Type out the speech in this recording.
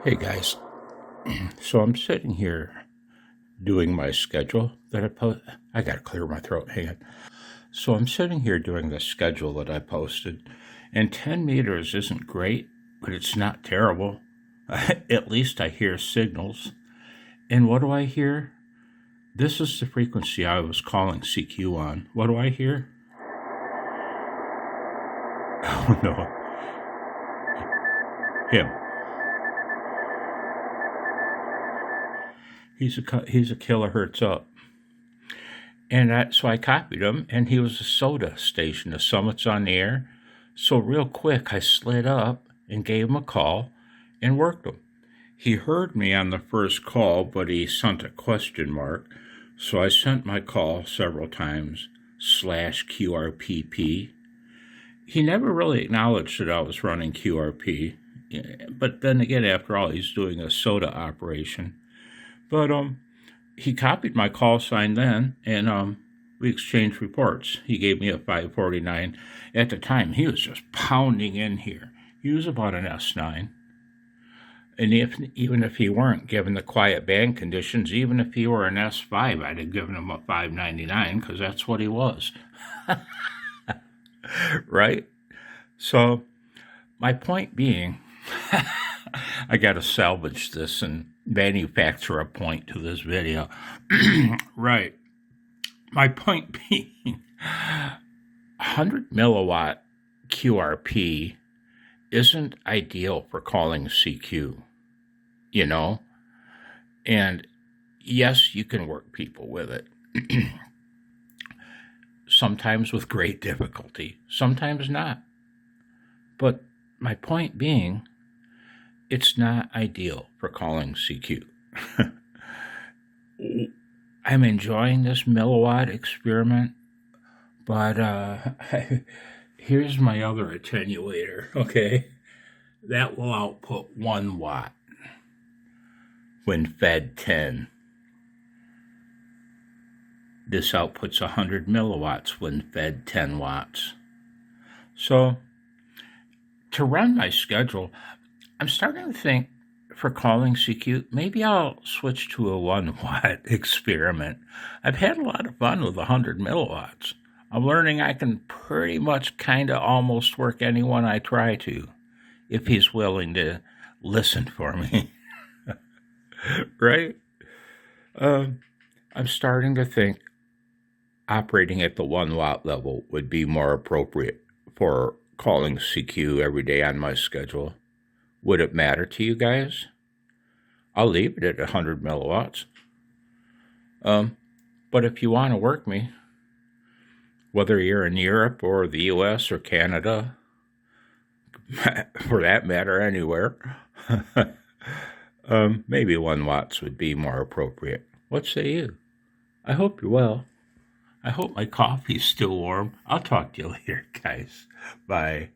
Hey guys, so I'm sitting here doing my schedule that I post. I gotta clear my throat. Hang on. So I'm sitting here doing the schedule that I posted, and 10 meters isn't great, but it's not terrible. At least I hear signals. And what do I hear? This is the frequency I was calling CQ on. What do I hear? Oh no, him. He's a kilohertz up. And so I copied him, and he was a soda station. The Summit's on the air. So real quick, I slid up and gave him a call and worked him. He heard me on the first call, but he sent a question mark. So I sent my call several times, /QRPp. He never really acknowledged that I was running QRP. But then again, after all, he's doing a soda operation. But he copied my call sign then, and we exchanged reports. He gave me a 549. At the time, he was just pounding in here. He was about an S9. And even if he weren't, given the quiet band conditions, even if he were an S5, I'd have given him a 599 because that's what he was. Right? So my point being, I got to salvage this and manufacture a point to this video. Right. My point being, 100 milliwatt QRP isn't ideal for calling CQ, you know? And yes, you can work people with it. Sometimes with great difficulty, sometimes not. But my point being, it's not ideal for calling CQ. I'm enjoying this milliwatt experiment, but here's my other attenuator, okay? That will output 1 watt when fed 10. This outputs 100 milliwatts when fed 10 watts. So, to run my schedule, I'm starting to think for calling CQ, maybe I'll switch to a 1 watt experiment. I've had a lot of fun with 100 milliwatts. I'm learning I can pretty much kind of almost work anyone I try to, if he's willing to listen for me. Right? I'm starting to think operating at the 1 watt level would be more appropriate for calling CQ every day on my schedule. Would it matter to you guys? I'll leave it at 100 milliwatts. But if you want to work me, whether you're in Europe or the US or Canada, for that matter, anywhere, maybe 1 watts would be more appropriate. What say you? I hope you're well. I hope my coffee's still warm. I'll talk to you later, guys. Bye.